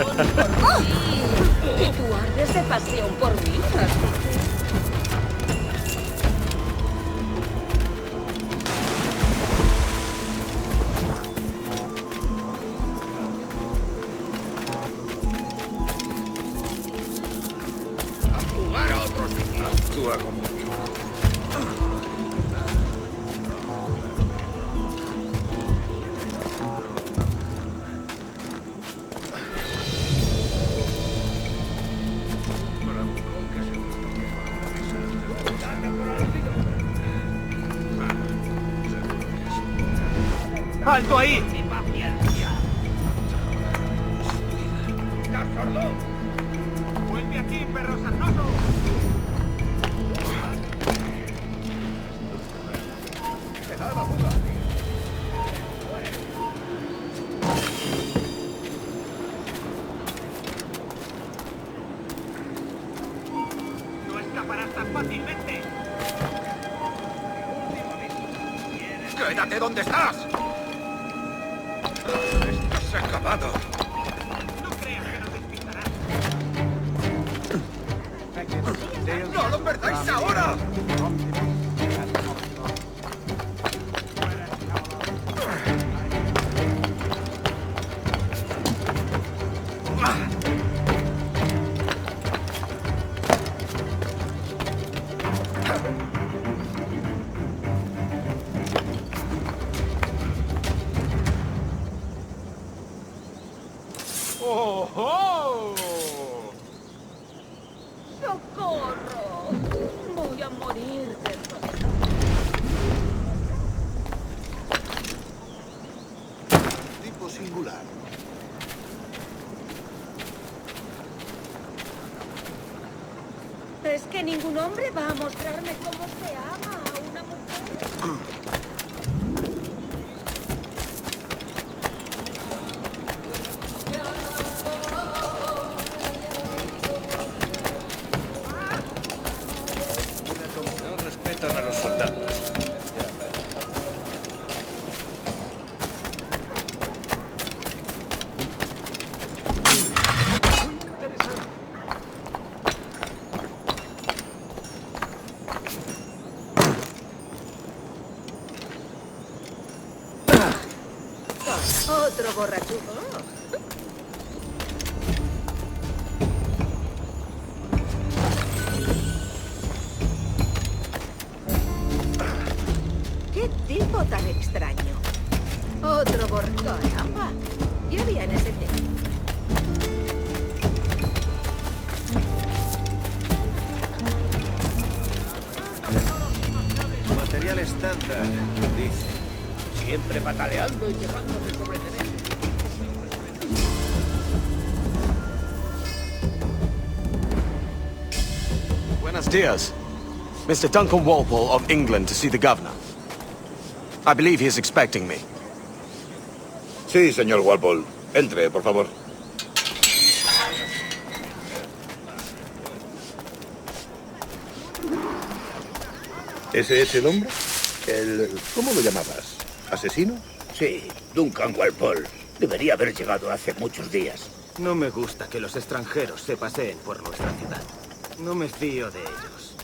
¿Y tú ardes de pasión por mí, Francis? Actúa como ¡Alto ahí! ¡Vuelve aquí, perro sarnoso! ¡No escaparás tan fácilmente! ¡Quédate donde estás! ¡Estás acabado! ¡No creas que nos despistarás! ¡No lo perdáis ahora! ¡Oh! ¡Socorro! Voy a morir de dolor. Tipo singular. Es que ningún hombre va a mostrarme cómo se ama a una mujer. No respetan a los soldados. Otro borrachugo. ¡Qué tipo tan extraño! Otro caramba. Ya viene ese tema. Material estándar, dice. Siempre pataleando y quejándose sobre tener. Buenos dias. Mr. Duncan Walpole of England to see the governor. I believe he is expecting me. Sí, señor Walpole. Entre, por favor. ¿Ese es el hombre? ¿Cómo lo llamabas? ¿Asesino? Sí, Duncan Walpole. Debería haber llegado hace muchos días. No me gusta que los extranjeros se paseen por nuestra ciudad. No me fío de ellos.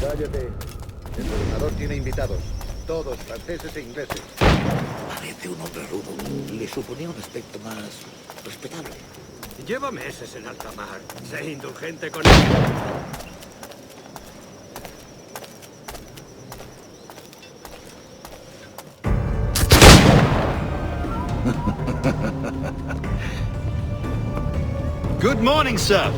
Cállate. El gobernador tiene invitados. Todos franceses e ingleses. Parece un hombre rudo. Le suponía un aspecto más respetable. Lleva meses en alta mar. Sé indulgente con él. Good morning, sir.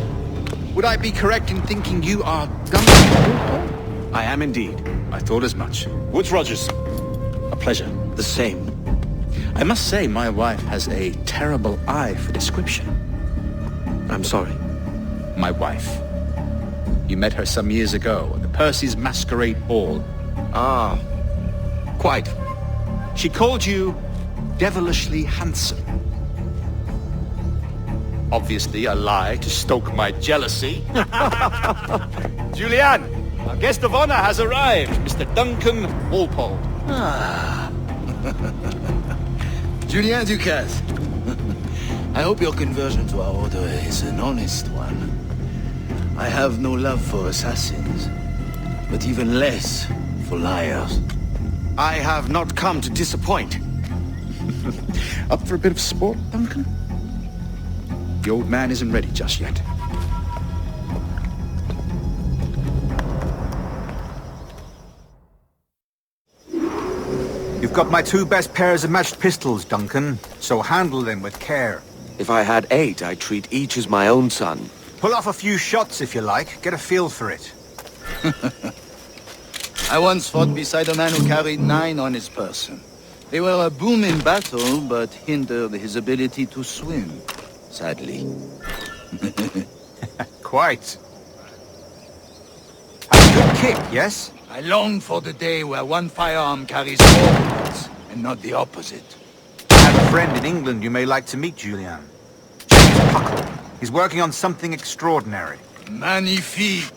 Would I be correct in thinking you are Duncan? I am indeed. I thought as much. Woods Rogers. A pleasure. The same. I must say, my wife has a terrible eye for description. I'm sorry. My wife. You met her some years ago at the Percy's Masquerade Ball. Ah, quite. She called you devilishly handsome. Obviously a lie to stoke my jealousy. Julianne, our guest of honor has arrived, Mr. Duncan Walpole. Julien Ducasse. I hope your conversion to our order is an honest one. I have no love for assassins, but even less for liars. I have not come to disappoint. Up for a bit of sport, Duncan? The old man isn't ready just yet. You've got my 2 best pairs of matched pistols, Duncan, so handle them with care. If I had 8, I'd treat each as my own son. Pull off a few shots if you like, get a feel for it. I once fought beside a man who carried 9 on his person. They were a boon in battle, but hindered his ability to swim, sadly. Quite. Have a good kick, yes? I long for the day where one firearm carries forwards, and not the opposite. I have a friend in England you may like to meet, Julian. James Puckle. He's working on something extraordinary. Magnifique!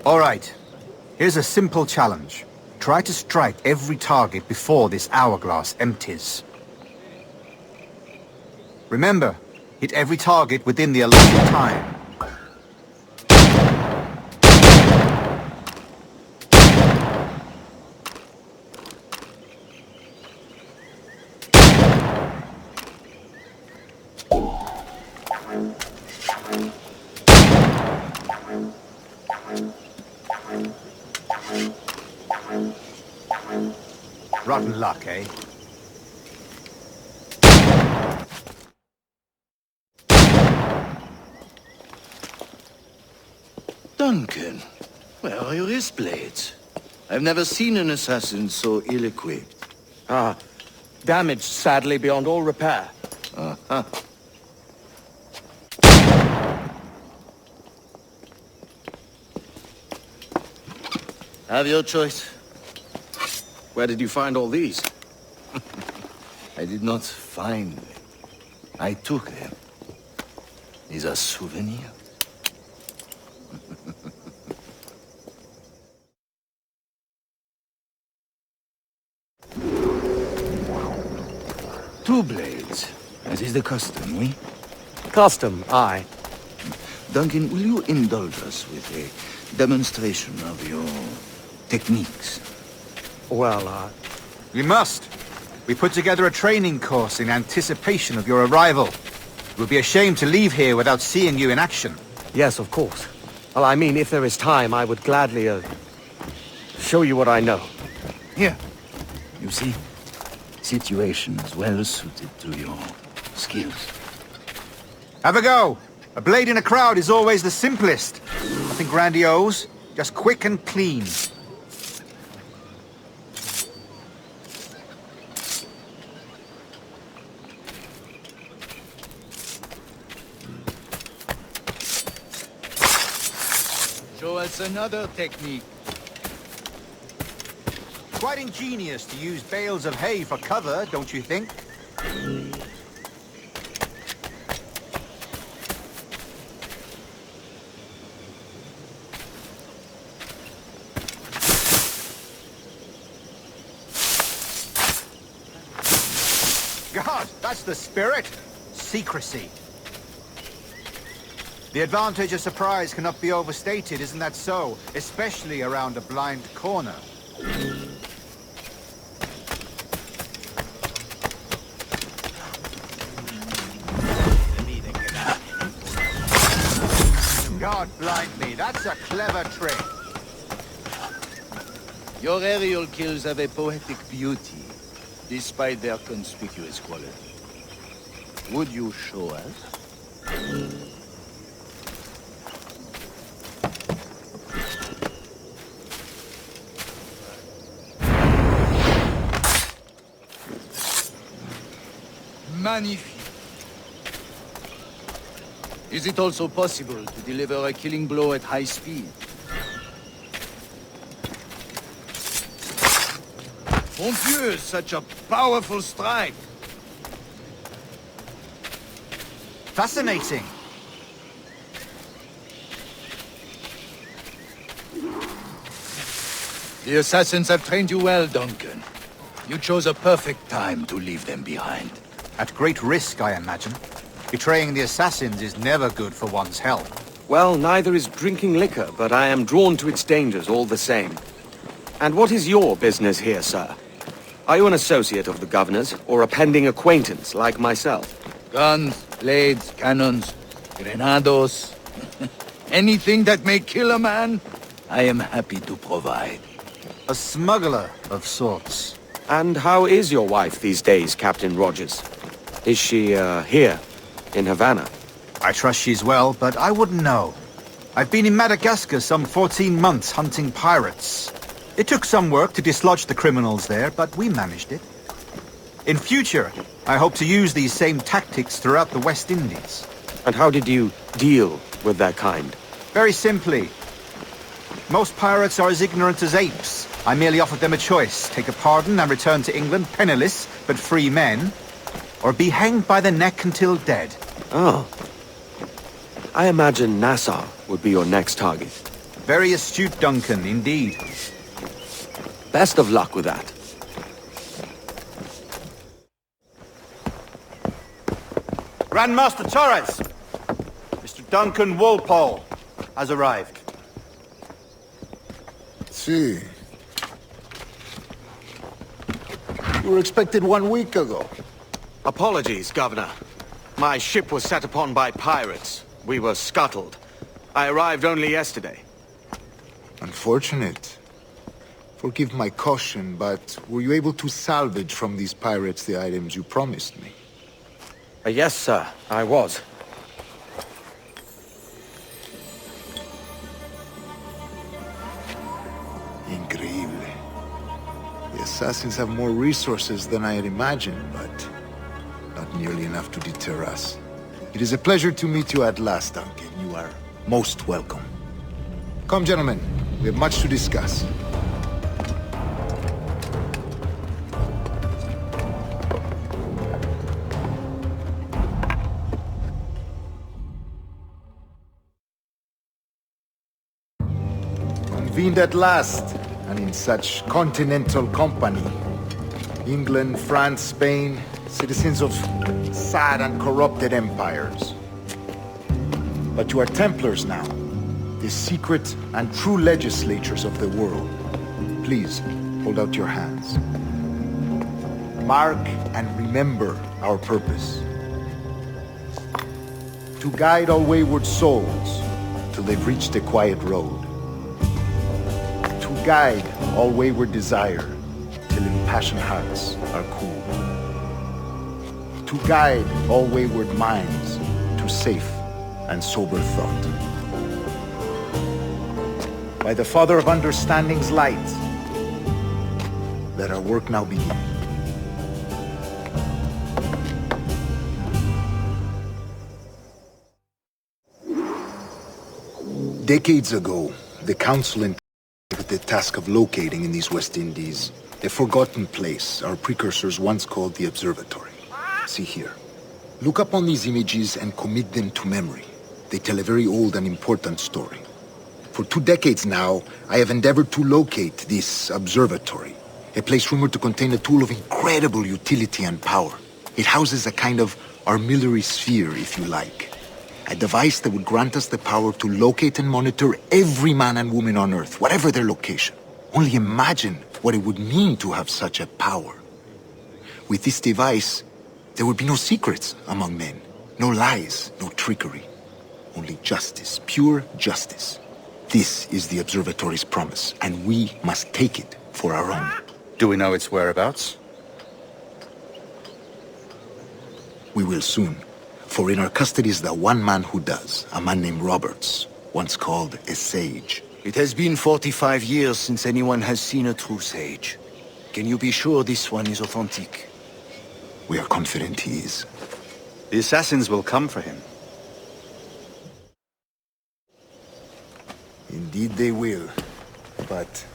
All right. Here's a simple challenge. Try to strike every target before this hourglass empties. Remember, hit every target within the allotted time. Rotten luck, eh? Duncan, where are your wrist blades? I've never seen an assassin so ill-equipped. Ah, damaged sadly beyond all repair. Uh-huh. Have your choice. Where did you find all these? I did not find them. I took them. These are souvenirs. Two blades, as is the custom, oui? Custom, aye. Duncan, will you indulge us with a demonstration of your techniques? Well, We must. We put together a training course in anticipation of your arrival. It would be a shame to leave here without seeing you in action. yes, of course. Well, I mean, if there is time, I would gladly, show you what I know. Here. You see? Situations well suited to your skills. Have a go. A blade in a crowd is always the simplest. Nothing grandiose, just quick and clean. Show us another technique. Quite ingenious to use bales of hay for cover, don't you think? God, that's the spirit. Secrecy. The advantage of surprise cannot be overstated, isn't that so? Especially around a blind corner. God blind me, that's a clever trick. Your aerial kills have a poetic beauty, despite their conspicuous quality. Would you show us? Magnifique. Is it also possible to deliver a killing blow at high speed? Mon Dieu, such a powerful strike. Fascinating. The assassins have trained you well, Duncan. You chose a perfect time to leave them behind. At great risk, I imagine. Betraying the assassins is never good for one's health. Well, neither is drinking liquor, but I am drawn to its dangers all the same. And what is your business here, sir? Are you an associate of the governor's, or a pending acquaintance like myself? Guns, blades, cannons, grenados. Anything that may kill a man, I am happy to provide. A smuggler of sorts. And how is your wife these days, Captain Rogers? Is she, here, in Havana? I trust she's well, but I wouldn't know. I've been in Madagascar some 14 months hunting pirates. It took some work to dislodge the criminals there, but we managed it. In future, I hope to use these same tactics throughout the West Indies. And how did you deal with that kind? Very simply. Most pirates are as ignorant as apes. I merely offered them a choice. Take a pardon and return to England penniless, but free men. Or be hanged by the neck until dead. Oh. I imagine Nassau would be your next target. Very astute, Duncan, indeed. Best of luck with that. Grandmaster Torres! Mr. Duncan Walpole has arrived. See. You were expected 1 week ago. Apologies, Governor. My ship was set upon by pirates. We were scuttled. I arrived only yesterday. Unfortunate. Forgive my caution, but were you able to salvage from these pirates the items you promised me? Yes, sir, I was. Increíble. The assassins have more resources than I had imagined, but not nearly enough to deter us. It is a pleasure to meet you at last, Duncan. You are most welcome. Come, gentlemen. We have much to discuss. Convened at last, and in such continental company. England, France, Spain, citizens of sad and corrupted empires. But you are Templars now, the secret and true legislators of the world. Please, hold out your hands. Mark and remember our purpose. To guide all wayward souls till they've reached a quiet road. To guide all wayward desire till impassioned hearts are cool. To guide all wayward minds to safe and sober thought. By the Father of Understanding's light, let our work now begin. Decades ago, the Council entrusted with the task of locating in these West Indies a forgotten place our precursors once called the Observatory. See here. Look upon these images and commit them to memory. They tell a very old and important story. For 2 decades now, I have endeavored to locate this observatory, a place rumored to contain a tool of incredible utility and power. It houses a kind of armillary sphere, if you like. A device that would grant us the power to locate and monitor every man and woman on Earth, whatever their location. Only imagine what it would mean to have such a power. With this device, there would be no secrets among men, no lies, no trickery. Only justice, pure justice. This is the observatory's promise, and we must take it for our own. Do we know its whereabouts? We will soon, for in our custody is the one man who does, a man named Roberts, once called a sage. It has been 45 years since anyone has seen a true sage. Can you be sure this one is authentic? We are confident he is. The assassins will come for him. Indeed they will, but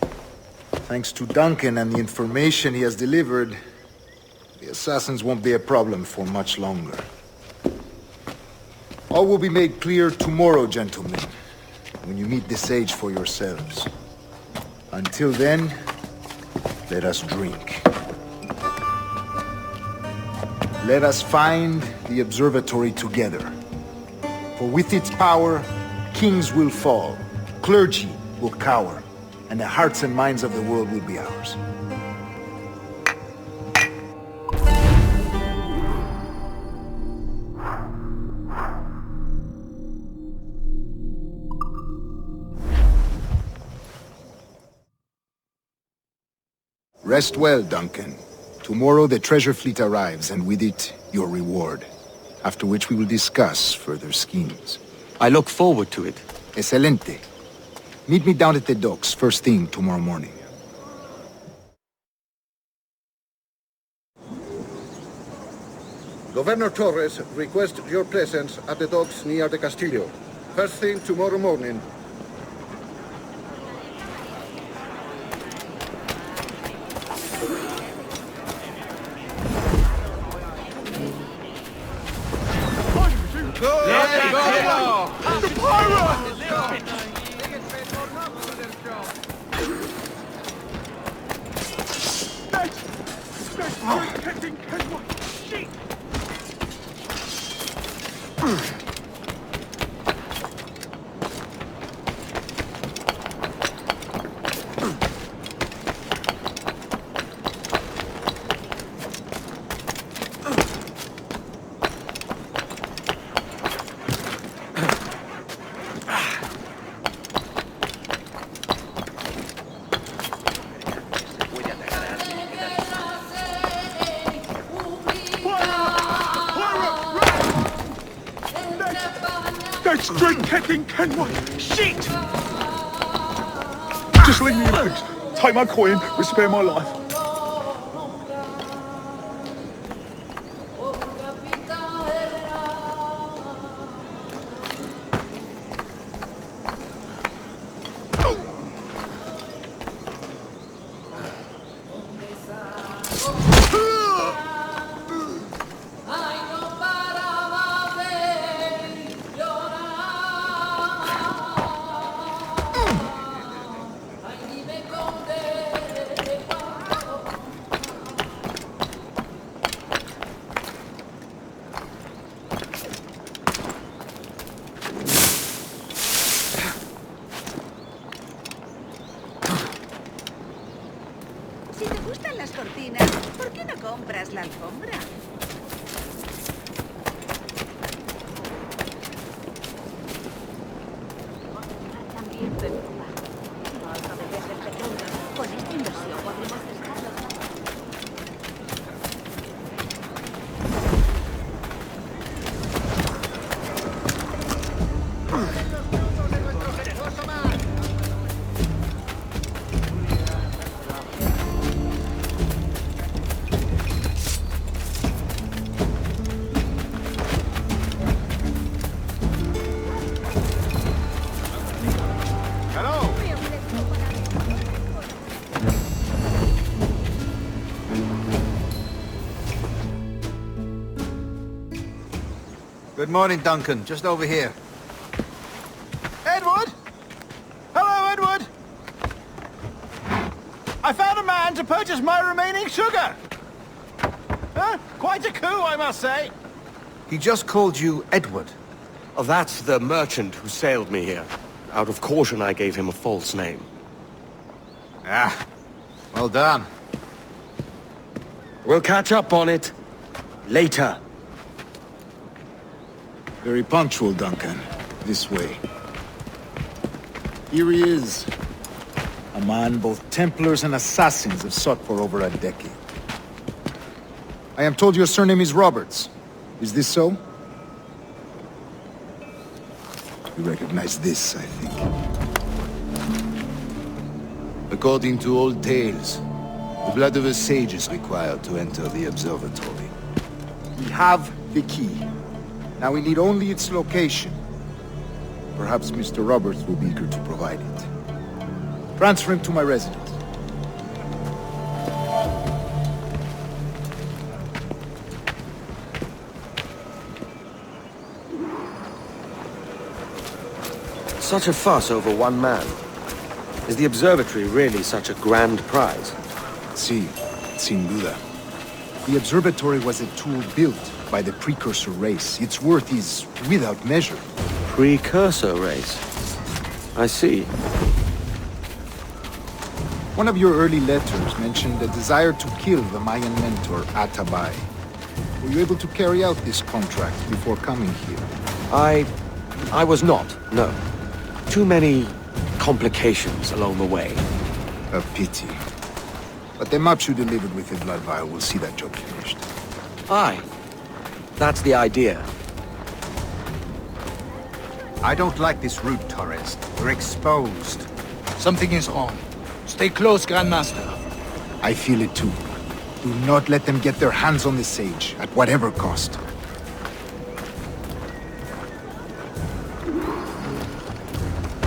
Thanks to Duncan and the information he has delivered, the assassins won't be a problem for much longer. All will be made clear tomorrow, gentlemen, when you meet the sage for yourselves. Until then, let us drink. Let us find the observatory together. For with its power, kings will fall, clergy will cower, and the hearts and minds of the world will be ours. Rest well, Duncan. Tomorrow the treasure fleet arrives, and with it, your reward. After which we will discuss further schemes. I look forward to it. Excelente. Meet me down at the docks first thing tomorrow morning. Governor Torres requests your presence at the docks near the Castillo. First thing tomorrow morning. That's straight kicking Kenway! Shit! Just leave me in peace. Take my coin, but spare my life. Si te gustan las cortinas, ¿por qué no compras la alfombra? También preocupa. No debes ser pequeño. Con esta inversión podremos dejarlo. Good morning, Duncan. Just over here. Edward? Hello, Edward! I found a man to purchase my remaining sugar! Huh? Quite a coup, I must say. He just called you Edward. Oh, that's the merchant who sailed me here. Out of caution, I gave him a false name. Ah, well done. We'll catch up on it later. Very punctual, Duncan. This way. Here he is. A man both Templars and Assassins have sought for over a decade. I am told your surname is Roberts. Is this so? You recognize this, I think. According to old tales, the blood of a sage is required to enter the observatory. We have the key. Now we need only its location. Perhaps Mr. Roberts will be eager to provide it. Transfer him to my residence. Such a fuss over one man. Is the observatory really such a grand prize? Sí, sin duda. The observatory was a tool built by the precursor race. Its worth is without measure. Precursor race. I see. One of your early letters mentioned a desire to kill the Mayan mentor, Atabay. Were you able to carry out this contract before coming here? I was not, no. Too many complications along the way. A pity. But the maps you delivered with the blood vial will see that job finished. Aye. That's the idea. I don't like this route, Torres. We're exposed. Something is wrong. Stay close, Grandmaster. I feel it too. Do not let them get their hands on the sage, at whatever cost.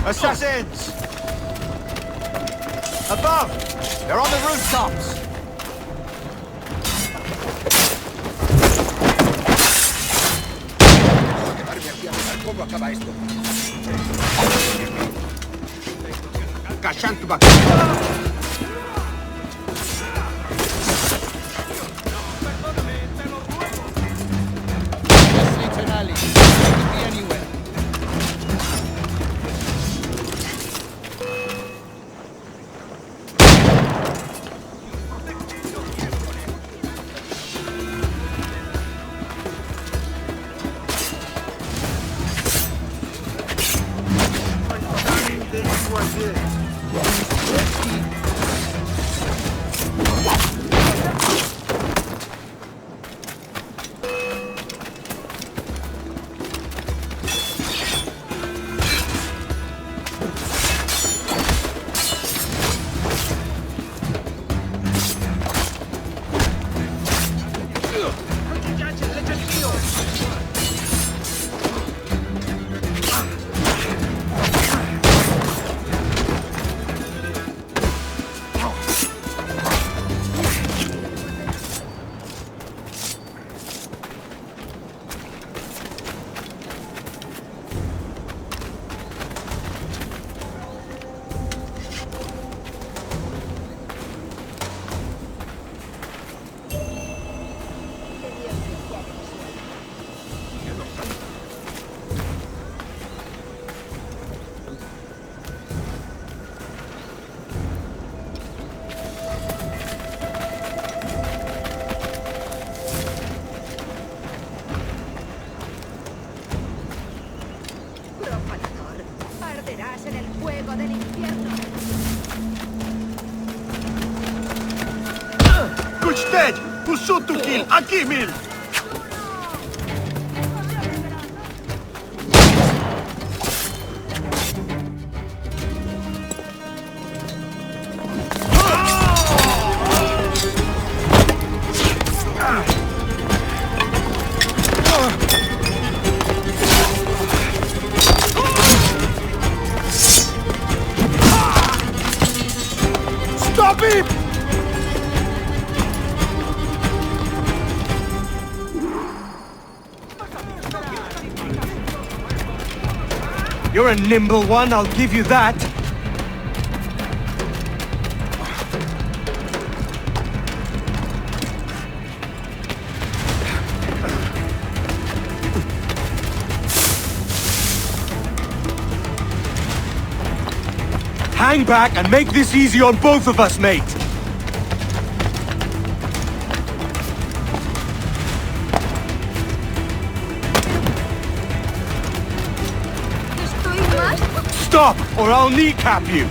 Assassins! Above! They're on the rooftops! ¿Cómo acaba esto? It's an alley. It could be anywhere. Shoot to kill! Aquí, Mil! Stop him! You're a nimble one, I'll give you that. Hang back and make this easy on both of us, mate. Stop, or I'll kneecap you!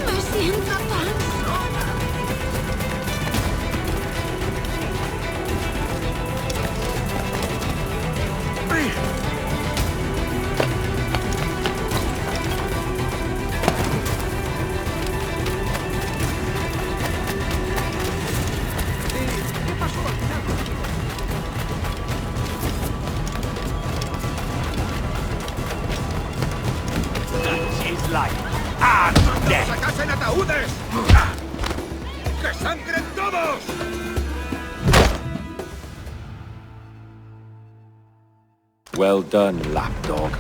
Me siento tan like. And death. ¡Sacas en ataúdes! ¡Que sangren todos! Well done, lapdog.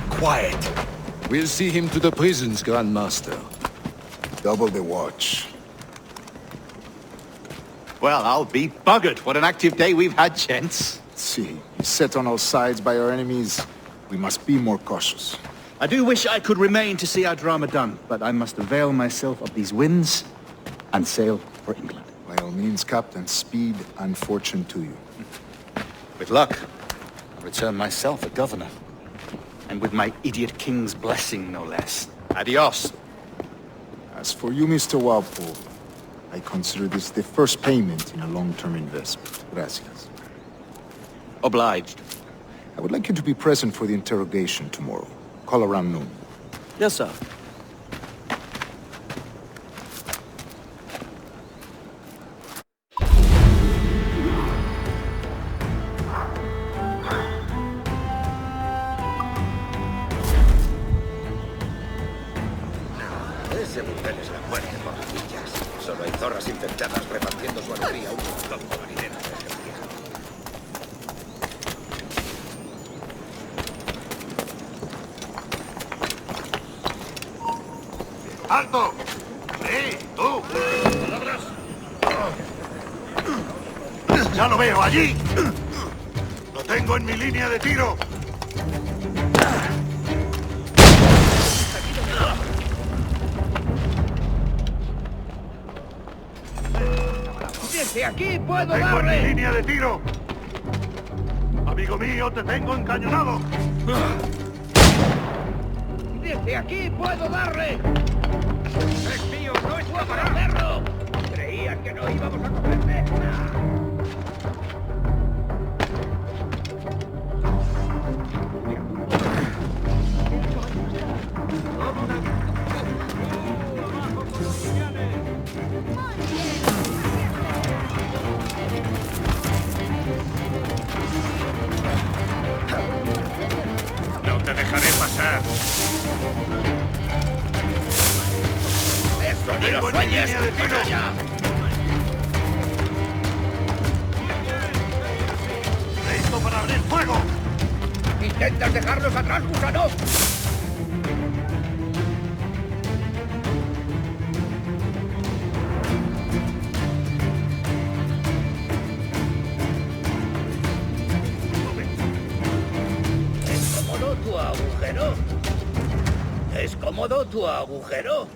Quiet. We'll see him to the prisons, Grand Master. Double the watch. Well, I'll be buggered. What an active day we've had, gents. See, set on all sides by our enemies. We must be more cautious. I do wish I could remain to see our drama done, but I must avail myself of these winds and sail for England. By all means, Captain, speed and fortune to you. With luck, I'll return myself a governor. And with my idiot king's blessing, no less. Adios. As for you, Mr. Walpole, I consider this the first payment in a long-term investment. Gracias. Obliged. I would like you to be present for the interrogation tomorrow. Call around noon. Yes, sir. Ese burdel es la muerte por villas. Solo hay zorras infectadas repartiendo su alegría a un montón de marineros de ejército. ¡Alto! ¡Sí, tú! ¡Palabras! ¡Ya lo veo, allí! ¡Lo tengo en mi línea de tiro! ¡Desde aquí puedo ¡Tengo en mi darle! línea de tiro! ¡Amigo mío, te tengo encañonado! ¡Desde aquí puedo darle! ¡Es mío! ¡No está para hacerlo! Creían que no íbamos a cogerle. ¡No te dejaré pasar! ¡Eso ni Tengo lo en mi sueñes, línea de tiro. canalla! ¡Listo para abrir fuego! ¿Intentas dejarlos atrás, gusano? ¿Es cómodo tu agujero? ¿Es cómodo tu agujero?